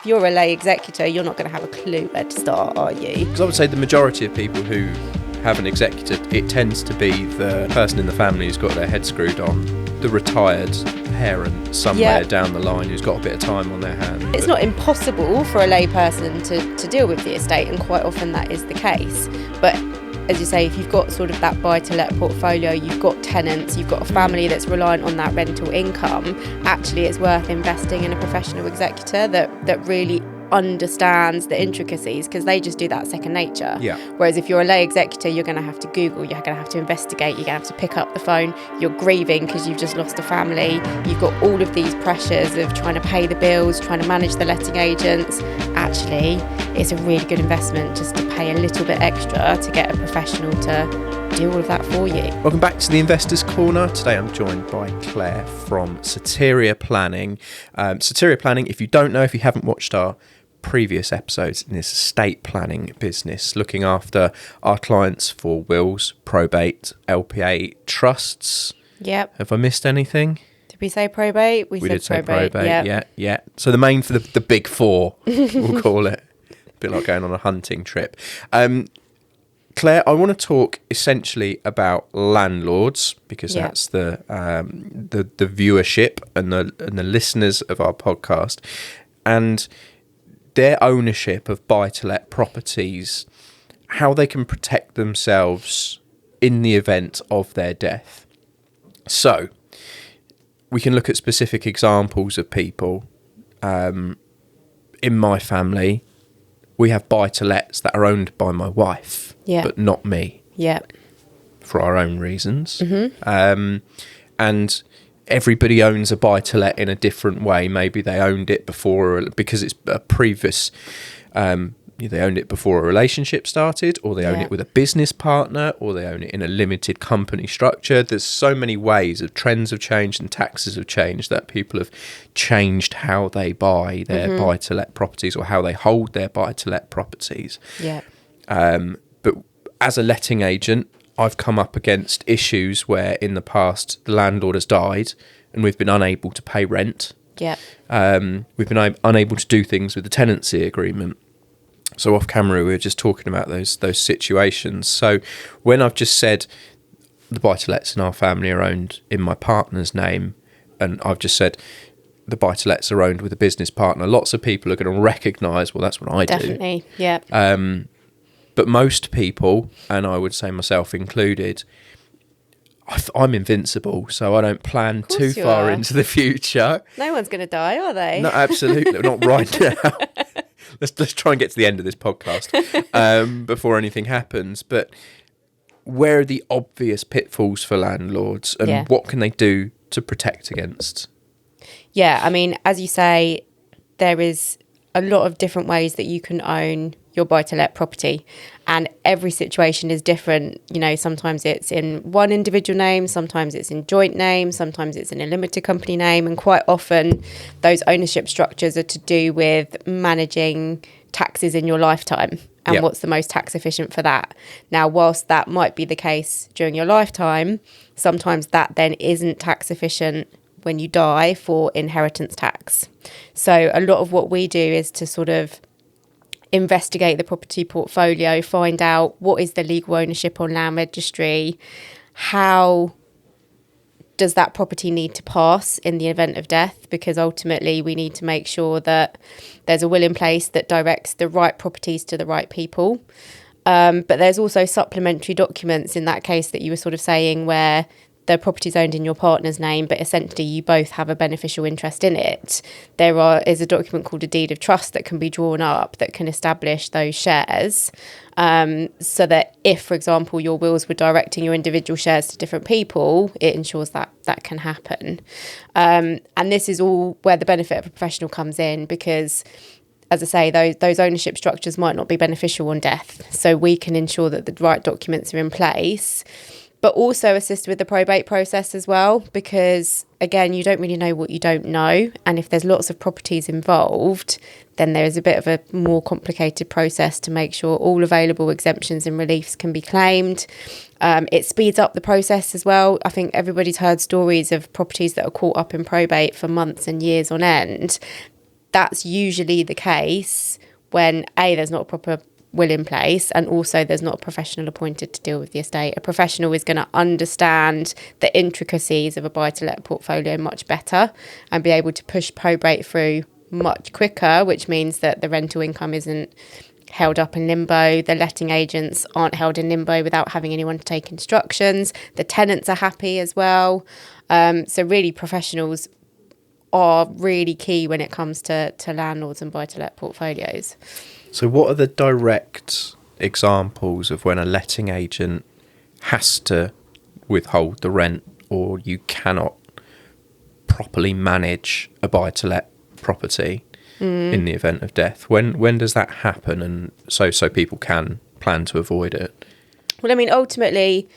If you're a lay executor, you're not going to have a clue where to start, are you? Because I would say the majority of people who have an executor, it tends to be the person in the family who's got their head screwed on, the retired parent somewhere down the line who's got a bit of time on their hands. It's not impossible for a lay person to deal with the estate, and quite often that is the case. But as you say, if you've got sort of that buy-to-let portfolio, you've got tenants, you've got a family that's reliant on that rental income, actually it's worth investing in a professional executor that really understands the intricacies, because they just do that second nature. Whereas if you're a lay executor, you're going to have to Google, you're going to have to investigate, you're going to have to pick up the phone, you're grieving because you've just lost a family, you've got all of these pressures of trying to pay the bills, trying to manage the letting agents. Actually, it's a really good investment just to pay a little bit extra to get a professional to do all of that for you. Welcome back to the Investors Corner. Today I'm joined by Claire from Soteria Planning. Soteria Planning, if you don't know, if you haven't watched our previous episodes in this estate planning business, looking after our clients for wills, probate, LPA, trusts. Yep. Have I missed anything? Did we say probate? We did say probate. Yeah. So the main for the big four, we'll call it. A bit like going on a hunting trip. Claire, I want to talk essentially about landlords, because that's the viewership and the listeners of our podcast, and their ownership of buy-to-let properties, how they can protect themselves in the event of their death. So we can look at specific examples of people. In my family, we have buy-to-lets that are owned by my wife, but not me. For our own reasons. And everybody owns a buy-to-let in a different way. Maybe they owned it before, because it's a previous, they owned it before a relationship started, or they own it with a business partner, or they own it in a limited company structure. There's so many ways. Trends have changed and taxes have changed, that people have changed how they buy their buy-to-let properties, or how they hold their buy-to-let properties. But as a letting agent, I've come up against issues where in the past the landlord has died and we've been unable to pay rent. We've been unable to do things with the tenancy agreement. So off camera, we were just talking about those situations. So when I've just said the buy-to-lets in our family are owned in my partner's name, and I've just said the buy-to-lets are owned with a business partner, lots of people are going to recognise, well, that's what I do. Definitely, But most people, and I would say myself included, I'm invincible, so I don't plan too far into the future. No one's going to die, are they? No, absolutely not right now. Let's try and get to the end of this podcast before anything happens. But where are the obvious pitfalls for landlords, and what can they do to protect against? Yeah, I mean, as you say, there is a lot of different ways that you can own your buy-to-let property, and every situation is different. You know, sometimes it's in one individual name, sometimes it's in joint name, sometimes it's in a limited company name, and quite often those ownership structures are to do with managing taxes in your lifetime and what's the most tax efficient for that. Now, whilst that might be the case during your lifetime, sometimes that then isn't tax efficient when you die for inheritance tax. So a lot of what we do is to sort of investigate the property portfolio, find out what is the legal ownership on land registry, how does that property need to pass in the event of death, because ultimately we need to make sure that there's a will in place that directs the right properties to the right people. But there's also supplementary documents in that case that you were sort of saying, where the property's owned in your partner's name, but essentially you both have a beneficial interest in it. There is a document called a deed of trust that can be drawn up that can establish those shares, so that if, for example, your wills were directing your individual shares to different people, it ensures that that can happen. And this is all where the benefit of a professional comes in, because, as I say, those ownership structures might not be beneficial on death. So we can ensure that the right documents are in place, but also assist with the probate process as well, because, again, you don't really know what you don't know. And if there's lots of properties involved, then there is a bit of a more complicated process to make sure all available exemptions and reliefs can be claimed. It speeds up the process as well. I think everybody's heard stories of properties that are caught up in probate for months and years on end. that's usually the case when there's not a proper will in place, and also there's not a professional appointed to deal with the estate. A professional is going to understand the intricacies of a buy-to-let portfolio much better and be able to push probate through much quicker, which means that the rental income isn't held up in limbo, the letting agents aren't held in limbo without having anyone to take instructions, the tenants are happy as well. So really, professionals are really key when it comes to landlords and buy-to-let portfolios. So what are the direct examples of when a letting agent has to withhold the rent, or you cannot properly manage a buy-to-let property in the event of death? When does that happen, and so people can plan to avoid it? Well, I mean, ultimately,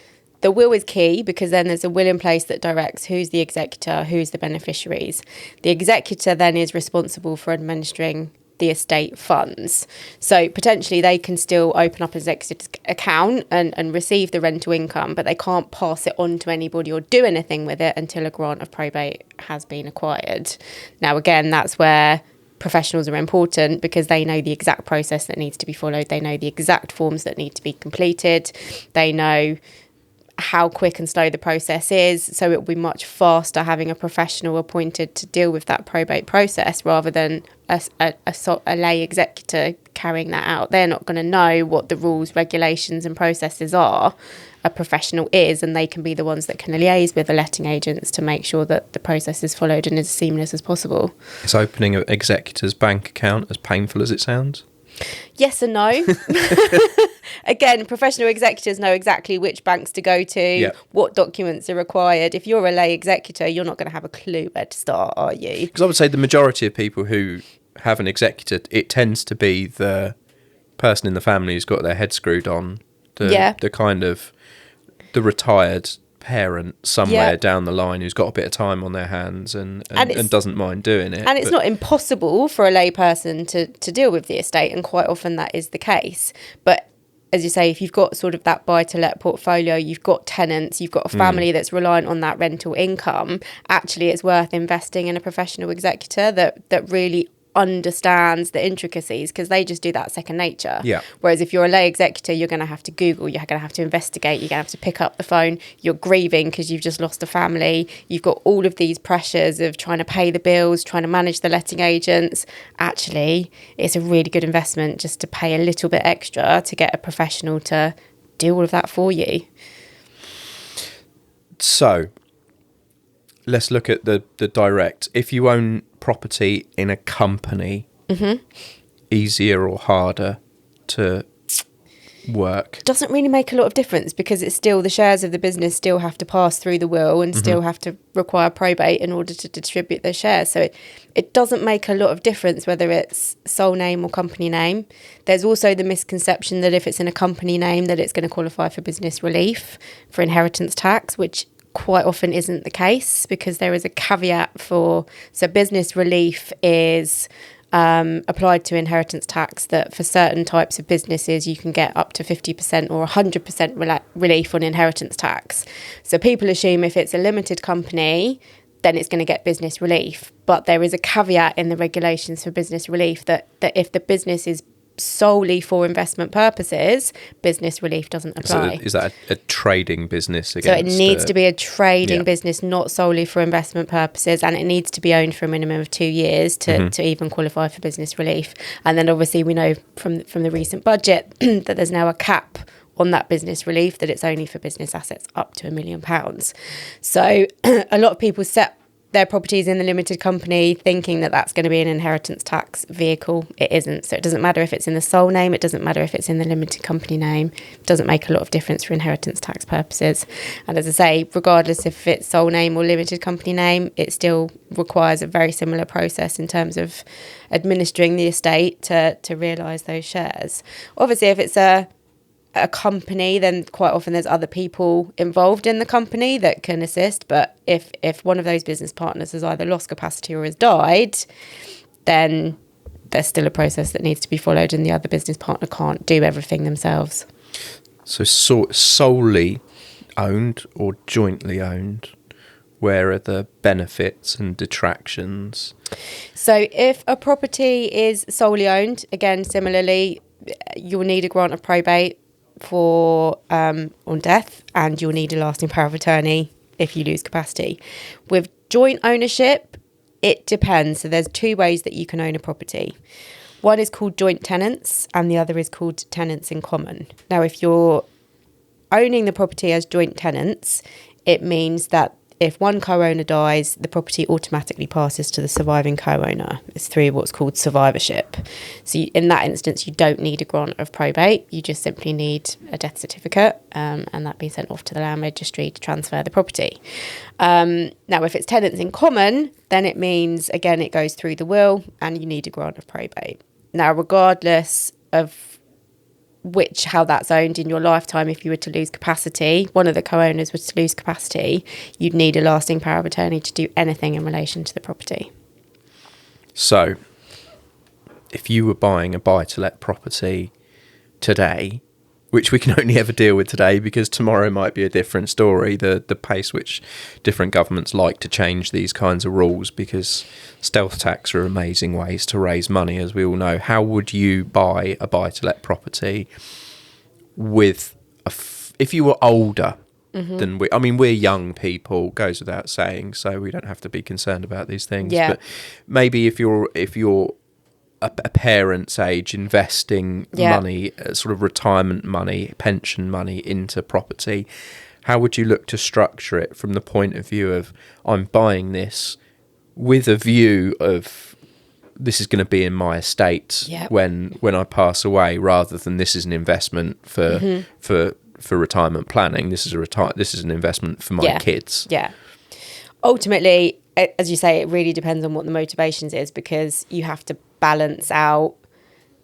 the will is key, because then there's a will in place that directs who's the executor, who's the beneficiaries. The executor then is responsible for administering the estate funds. So potentially they can still open up an executor's account and receive the rental income, but they can't pass it on to anybody or do anything with it until a grant of probate has been acquired. Now, again, that's where professionals are important, because they know the exact process that needs to be followed. They know the exact forms that need to be completed. They know how quick and slow the process is, so it will be much faster having a professional appointed to deal with that probate process rather than a lay executor carrying that out. They're not going to know what the rules, regulations and processes are. A professional is, and they can be the ones that can liaise with the letting agents to make sure that the process is followed and as seamless as possible. Is opening an executor's bank account as painful as it sounds? Yes and no. Again, professional executors know exactly which banks to go to, what documents are required. If you're a lay executor, you're not going to have a clue where to start, are you? Because I would say the majority of people who have an executor, it tends to be the person in the family who's got their head screwed on, the kind of the retired parent somewhere down the line who's got a bit of time on their hands and doesn't mind doing it. And it's not impossible for a lay person to deal with the estate, and quite often that is the case. But as you say, if you've got sort of that buy-to-let portfolio, you've got tenants, you've got a family that's reliant on that rental income, actually it's worth investing in a professional executor that really understands the intricacies, because they just do that second nature. Whereas if you're a lay executor, you're going to have to Google, you're going to have to investigate, you're going to have to pick up the phone, you're grieving because you've just lost a family, you've got all of these pressures of trying to pay the bills, trying to manage the letting agents. Actually, it's a really good investment just to pay a little bit extra to get a professional to do all of that for you. So let's look at the direct. If you own property in a company, easier or harder to work? Doesn't really make a lot of difference, because it's still the shares of the business still have to pass through the will and still have to require probate in order to distribute their shares. So it doesn't make a lot of difference whether it's sole name or company name. There's also the misconception that if it's in a company name that it's going to qualify for business relief for inheritance tax, which quite often isn't the case, because there is a caveat so business relief is applied to inheritance tax, that for certain types of businesses you can get up to 50% or 100% relief on inheritance tax. So people assume if it's a limited company, then it's going to get business relief. But there is a caveat in the regulations for business relief that if the business is solely for investment purposes, business relief doesn't apply. So is that a trading business? So it needs to be a trading business, not solely for investment purposes, and it needs to be owned for a minimum of 2 years to even qualify for business relief. And then obviously we know from the recent budget that there's now a cap on that business relief, that it's only for business assets up to £1 million. So a lot of people set their properties in the limited company thinking that that's going to be an inheritance tax vehicle. It isn't. So it doesn't matter if it's in the sole name, it doesn't matter if it's in the limited company name. It doesn't make a lot of difference for inheritance tax purposes. And as I say, regardless if it's sole name or limited company name, it still requires a very similar process in terms of administering the estate to realise those shares. Obviously, if it's a company, then quite often there's other people involved in the company that can assist. But if one of those business partners has either lost capacity or has died, then there's still a process that needs to be followed, and the other business partner can't do everything themselves. So solely owned or jointly owned, where are the benefits and detractions? So if a property is solely owned, again, similarly, you'll need a grant of probate for on death, and you'll need a lasting power of attorney if you lose capacity. With joint ownership, it depends. So there's two ways that you can own a property. One is called joint tenants and the other is called tenants in common. Now, if you're owning the property as joint tenants, it means that if one co-owner dies, the property automatically passes to the surviving co-owner. It's through what's called survivorship. So in that instance, you don't need a grant of probate. You just simply need a death certificate, and that be sent off to the land registry to transfer the property. Now, if it's tenants in common, then it means, again, it goes through the will and you need a grant of probate. Now, regardless of how that's owned in your lifetime, if you were to lose capacity, one of the co-owners was to lose capacity, you'd need a lasting power of attorney to do anything in relation to the property. So if you were buying a buy-to-let property today, which we can only ever deal with today because tomorrow might be a different story, the pace which different governments like to change these kinds of rules, because stealth tax are amazing ways to raise money, as we all know. How would you buy a buy-to-let property with if you were older than we? I mean, we're young people, goes without saying, so we don't have to be concerned about these things. Yeah. But maybe if you're a parent's age, investing money, sort of retirement money, pension money into property, how would you look to structure it from the point of view of, I'm buying this with a view of this is going to be in my estate when I pass away, rather than this is an investment for retirement planning. This is an investment for my kids. Yeah. Ultimately, as you say, it really depends on what the motivations is, because you have to balance out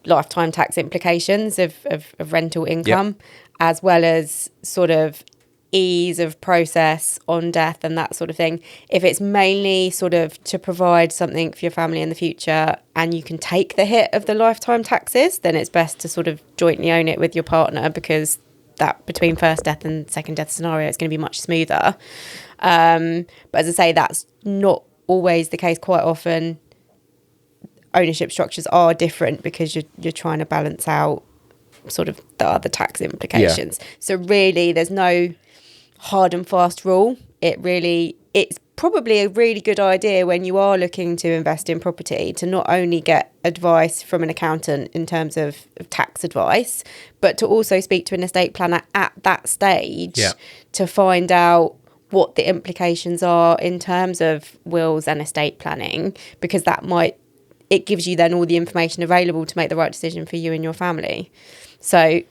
lifetime tax implications of rental income, as well as sort of ease of process on death and that sort of thing. If it's mainly sort of to provide something for your family in the future and you can take the hit of the lifetime taxes, then it's best to sort of jointly own it with your partner, because that between first death and second death scenario, it's going to be much smoother. But as I say, that's not always the case. Quite often ownership structures are different because you're trying to balance out sort of the other tax implications. So really there's no hard and fast rule. It's probably a really good idea when you are looking to invest in property to not only get advice from an accountant in terms of tax advice, but to also speak to an estate planner at that stage to find out what the implications are in terms of wills and estate planning, because it gives you then all the information available to make the right decision for you and your family. So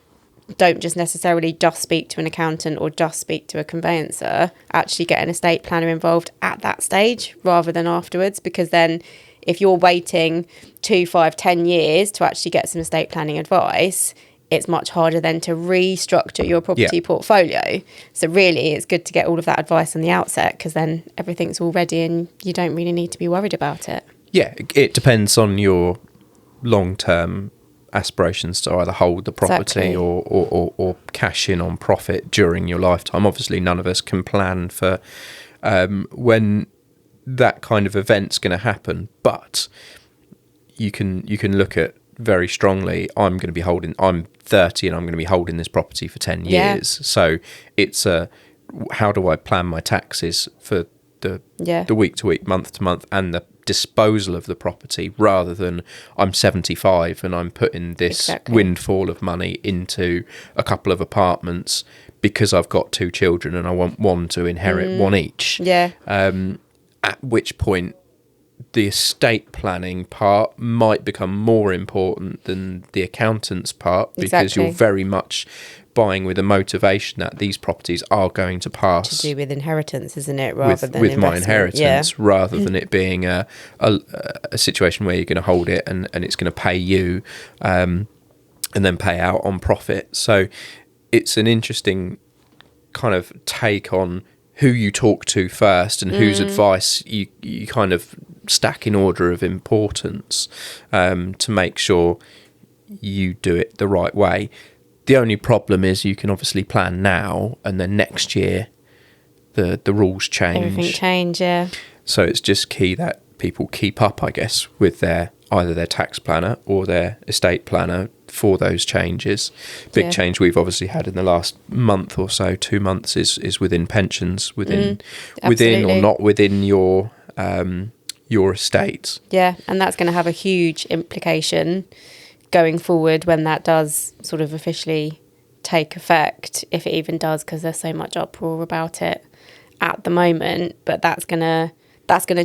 don't just necessarily just speak to an accountant or just speak to a conveyancer. Actually get an estate planner involved at that stage rather than afterwards, because then if you're waiting 2, 5, 10 years to actually get some estate planning advice, it's much harder then to restructure your property portfolio. So really it's good to get all of that advice on the outset, because then everything's all ready and you don't really need to be worried about it. Yeah, it depends on your long-term aspirations to either hold the property or cash in on profit during your lifetime. Obviously, none of us can plan for when that kind of event's going to happen, but you can look at very strongly, I'm 30 and I'm going to be holding this property for 10 years. So it's how do I plan my taxes for the week to week, month to month, and the disposal of the property, rather than I'm 75 and I'm putting this windfall of money into a couple of apartments because I've got 2 children and I want one to inherit one each. At which point the estate planning part might become more important than the accountant's part, because you're very much buying with a motivation that these properties are going to pass. To do with inheritance, isn't it? Rather than with my inheritance, rather than it being a situation where you're going to hold it and it's going to pay you and then pay out on profit. So it's an interesting kind of take on who you talk to first and whose advice you kind of stack in order of importance to make sure you do it the right way. The only problem is you can obviously plan now and then next year the rules change. Everything change, yeah. So it's just key that people keep up, I guess, with either their tax planner or their estate planner for those changes. Big change we've obviously had in the last month or so, 2 months, is within pensions, within or not within your estate. Yeah, and that's going to have a huge implication going forward when that does sort of officially take effect, if it even does, because there's so much uproar about it at the moment. But that's gonna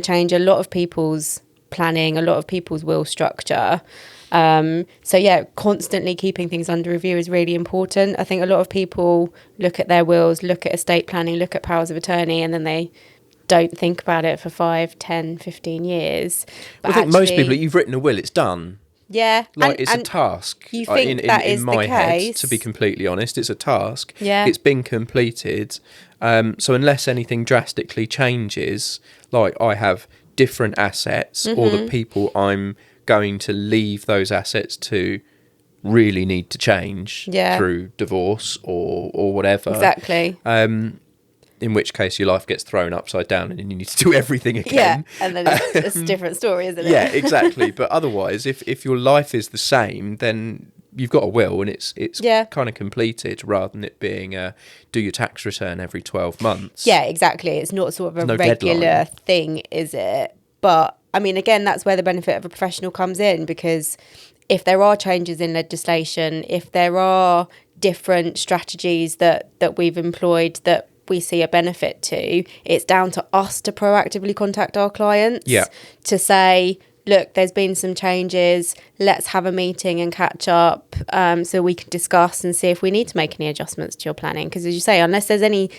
change a lot of people's planning, a lot of people's will structure. So yeah, constantly keeping things under review is really important. I think a lot of people look at their wills, look at estate planning, look at powers of attorney, and then they don't think about it for 5, 10, 15 years. But I think most people, you've written a will, it's done. Yeah. Like, it's a task. You think that is in my the case? head, to be completely honest, it's a task. Yeah. It's been completed. So unless anything drastically changes, like I have different assets, or the people I'm going to leave those assets to really need to change through divorce or whatever. Exactly. In which case your life gets thrown upside down and you need to do everything again. Yeah, and then it's a different story, isn't it? Yeah, exactly. But otherwise, if your life is the same, then you've got a will and it's kind of completed, rather than it being do your tax return every 12 months. Yeah, exactly. It's not sort of a regular deadline thing, is it? But I mean, again, that's where the benefit of a professional comes in, because if there are changes in legislation, if there are different strategies that we've employed that we see a benefit to, it's down to us to proactively contact our clients to say, look, there's been some changes, let's have a meeting and catch up, so we can discuss and see if we need to make any adjustments to your planning. Because as you say, unless there's any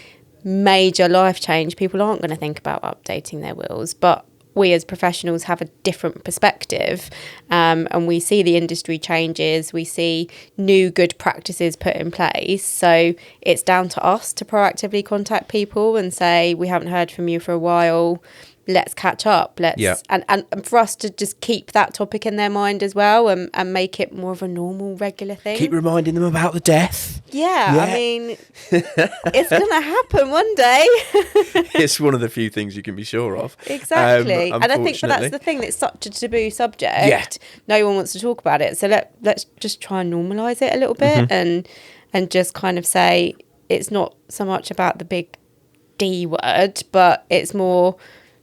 major life change, people aren't going to think about updating their wills. But we as professionals have a different perspective, and we see the industry changes, we see new good practices put in place. So it's down to us to proactively contact people and say, we haven't heard from you for a while, let's catch up. And for us to just keep that topic in their mind as well, and make it more of a normal, regular thing. Keep reminding them about the death. Yeah. I mean, it's going to happen one day. It's one of the few things you can be sure of. Exactly. And I think that's the thing, that's such a taboo subject. Yeah. No one wants to talk about it. So let's just try and normalise it a little bit, and just kind of say it's not so much about the big D word, but it's more,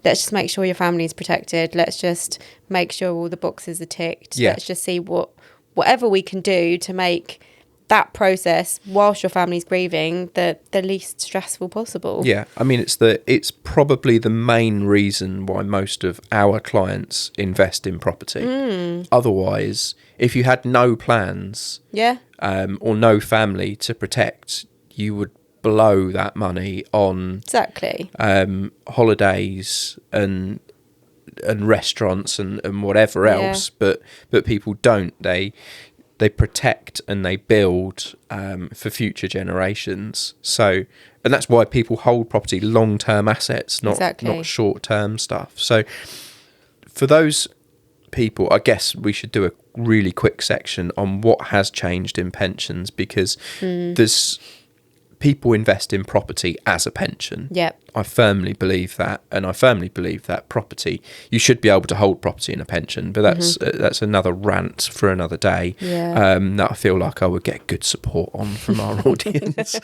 let's just make sure your family is protected. Let's just make sure all the boxes are ticked. Yeah. Let's just see whatever we can do to make that process, whilst your family's grieving, the least stressful possible. Yeah, I mean, it's probably the main reason why most of our clients invest in property. Otherwise, if you had no plans, or no family to protect, you would blow that money on holidays and restaurants and whatever else. But people don't. They protect and they build for future generations. So, and that's why people hold property, long-term assets, not short-term stuff. So for those people, I guess we should do a really quick section on what has changed in pensions, because there's people invest in property as a pension. Yep. I firmly believe that, and I firmly believe that property, you should be able to hold property in a pension, but that's another rant for another day. Yeah. That I feel like I would get good support on from our audience.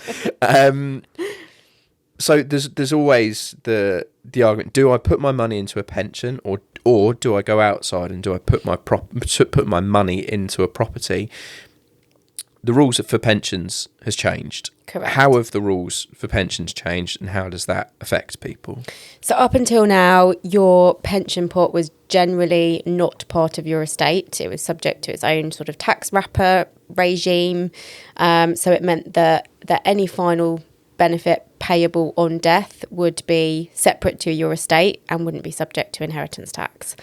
So there's always the argument: do I put my money into a pension, or do I go outside and do I put my money into a property? The rules for pensions has changed. Correct. How have the rules for pensions changed, and how does that affect people? So up until now, your pension pot was generally not part of your estate. It was subject to its own sort of tax wrapper regime. So it meant that any final benefit payable on death would be separate to your estate and wouldn't be subject to inheritance tax.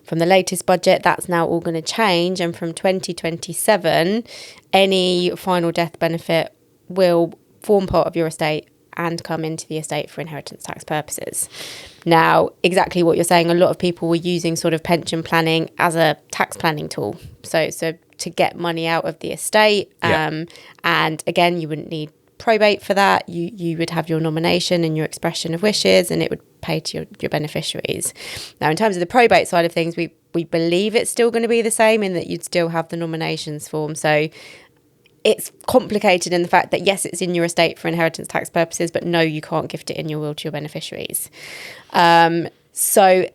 From the latest budget, that's now all going to change, and from 2027, any final death benefit will form part of your estate and come into the estate for inheritance tax purposes. Now, exactly what you're saying, a lot of people were using sort of pension planning as a tax planning tool. So to get money out of the estate, and again, you wouldn't need probate for that, you would have your nomination and your expression of wishes, and it would pay to your beneficiaries. Now, in terms of the probate side of things, we believe it's still going to be the same in that you'd still have the nominations form. So it's complicated in the fact that, yes, it's in your estate for inheritance tax purposes, but no, you can't gift it in your will to your beneficiaries. So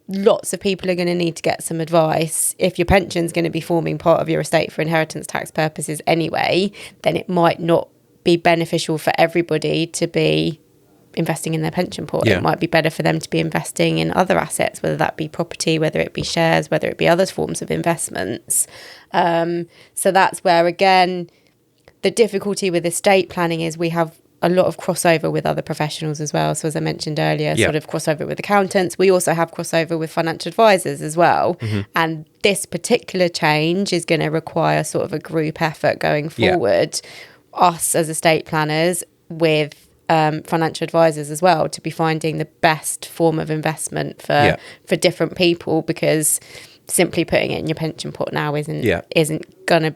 lots of people are going to need to get some advice. If your pension's going to be forming part of your estate for inheritance tax purposes anyway, then it might not be beneficial for everybody to be investing in their pension pot. Yeah. It might be better for them to be investing in other assets, whether that be property, whether it be shares, whether it be other forms of investments. So that's where, again, the difficulty with estate planning is we have a lot of crossover with other professionals as well. So as I mentioned earlier, sort of crossover with accountants. We also have crossover with financial advisors as well. And this particular change is going to require sort of a group effort going forward. Us as estate planners with financial advisors as well, to be finding the best form of investment for different people, because simply putting it in your pension pot now isn't going to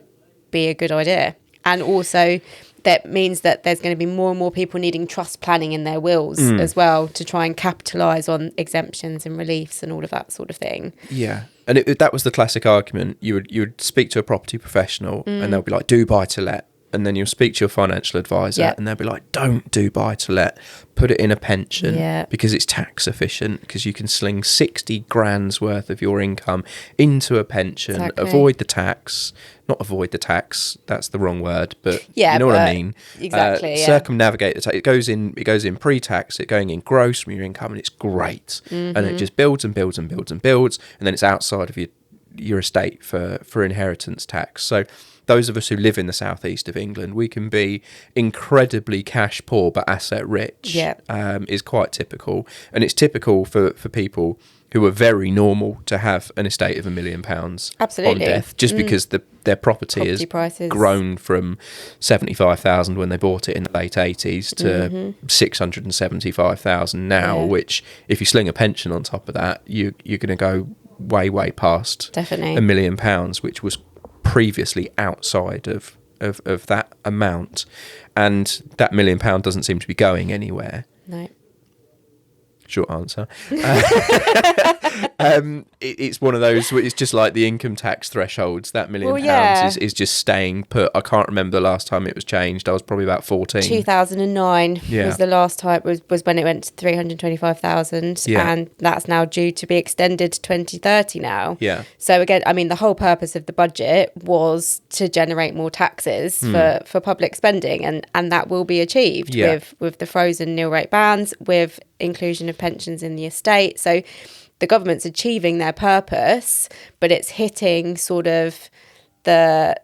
be a good idea. And also that means that there's going to be more and more people needing trust planning in their wills as well, to try and capitalise on exemptions and reliefs and all of that sort of thing. Yeah. And that was the classic argument. You would speak to a property professional and they'll be like, do buy to let. And then you'll speak to your financial advisor and they'll be like, don't do buy to let, put it in a pension because it's tax efficient, because you can sling 60 grand's worth of your income into a pension, avoid the tax. Not avoid the tax, that's the wrong word, but you know what I mean. Exactly. Circumnavigate the tax. It goes in pre-tax, it's going in gross from your income, and it's great. And it just builds and builds and builds and builds, and then it's outside of your estate for inheritance tax. So those of us who live in the southeast of England, we can be incredibly cash poor but asset rich. Is quite typical, and it's typical for people who are very normal to have an estate of £1 million on death, just because their property has prices grown from 75,000 when they bought it in the late 80s to 675,000 now, which if you sling a pension on top of that, you're going to go way past £1 million, which was previously outside of that amount, and that £1 million doesn't seem to be going anywhere. No. Short answer. It's one of those, it's just like the income tax thresholds. That £1 million is just staying put. I can't remember the last time it was changed. I was probably about 14. 2009 was the last time, was when it went to 325,000, and that's now due to be extended to 2030 now. So again, I mean, the whole purpose of the budget was to generate more taxes for public spending, and that will be achieved with the frozen nil rate bands, with inclusion of pensions in the estate. So the government's achieving their purpose, but it's hitting sort of the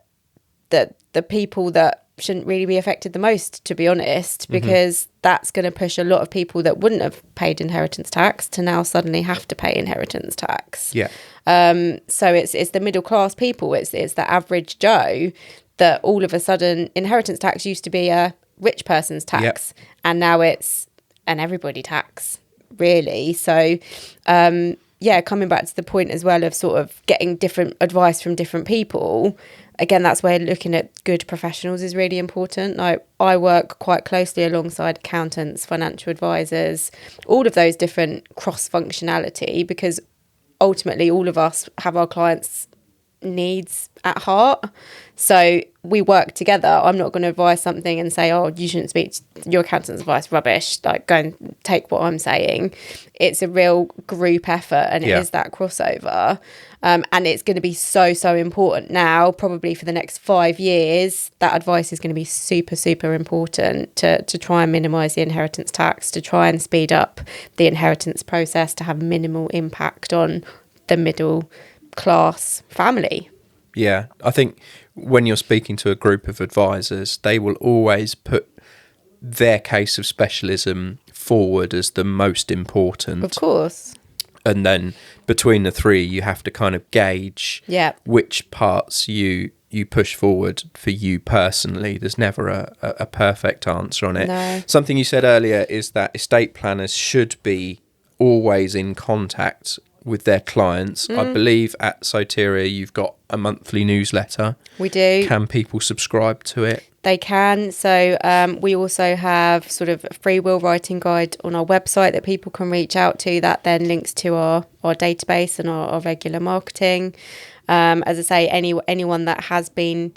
people that shouldn't really be affected the most, to be honest, because that's going to push a lot of people that wouldn't have paid inheritance tax to now suddenly have to pay inheritance tax. So it's the middle class people, it's the average Joe, that all of a sudden inheritance tax used to be a rich person's tax, and now it's an everybody tax, really. So coming back to the point as well of sort of getting different advice from different people, again, that's where looking at good professionals is really important. I work quite closely alongside accountants, financial advisors, all of those different cross functionality, because ultimately all of us have our clients' needs at heart. So we work together. I'm not going to advise something and say, oh, you shouldn't speak to your accountant's advice, rubbish, like go and take what I'm saying. It's a real group effort, and it is that crossover. And it's going to be so important now, probably for the next 5 years. That advice is going to be super important to try and minimise the inheritance tax, to try and speed up the inheritance process, to have minimal impact on the middle class family. Yeah, I think when you're speaking to a group of advisors, they will always put their case of specialism forward as the most important. Of course. And then between the three, you have to kind of gauge which parts you push forward for you personally. There's never a perfect answer on it. No. Something you said earlier is that estate planners should be always in contact with their clients. I believe at Soteria you've got a monthly newsletter. We do. Can people subscribe to it? They can. So we also have sort of a free will writing guide on our website that people can reach out to, that then links to our database and our regular marketing. As I say, anyone that has been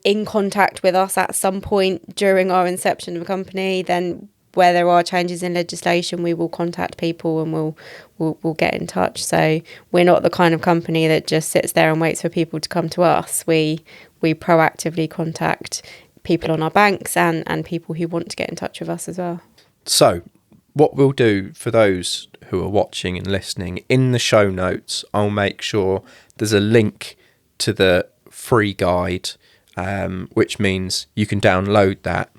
in contact with us at some point during our inception of a company, then where there are changes in legislation, we will contact people and we'll get in touch. So we're not the kind of company that just sits there and waits for people to come to us. We proactively contact people on our banks and people who want to get in touch with us as well. So what we'll do for those who are watching and listening, in the show notes, I'll make sure there's a link to the free guide, which means you can download that.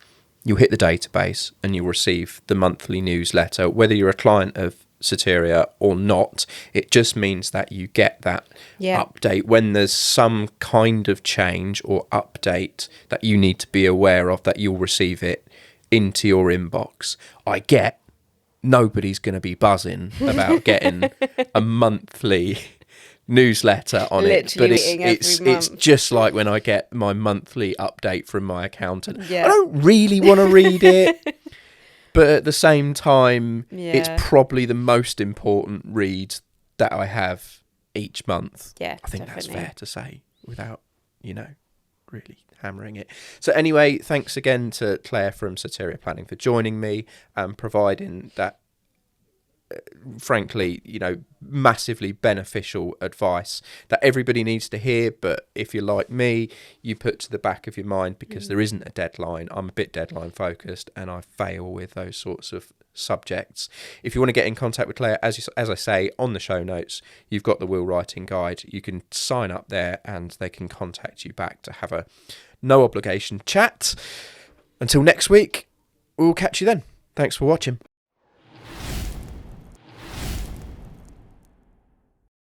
You'll hit the database and you'll receive the monthly newsletter. Whether you're a client of Soteria or not, it just means that you get that update when there's some kind of change or update that you need to be aware of, that you'll receive it into your inbox. I get nobody's going to be buzzing about getting a monthly newsletter on Literally, it, but it's just like when I get my monthly update from my accountant. I don't really want to read it, but at the same time, it's probably the most important read that I have each month. I think that's fair to say without really hammering it. So anyway, thanks again to Claire from Soteria Planning for joining me and providing that frankly, massively beneficial advice that everybody needs to hear. But if you're like me, you put to the back of your mind because there isn't a deadline. I'm a bit deadline focused and I fail with those sorts of subjects. If you want to get in contact with Claire, as I say, on the show notes, you've got the will writing guide. You can sign up there and they can contact you back to have a no obligation chat. Until next week, we'll catch you then. Thanks for watching.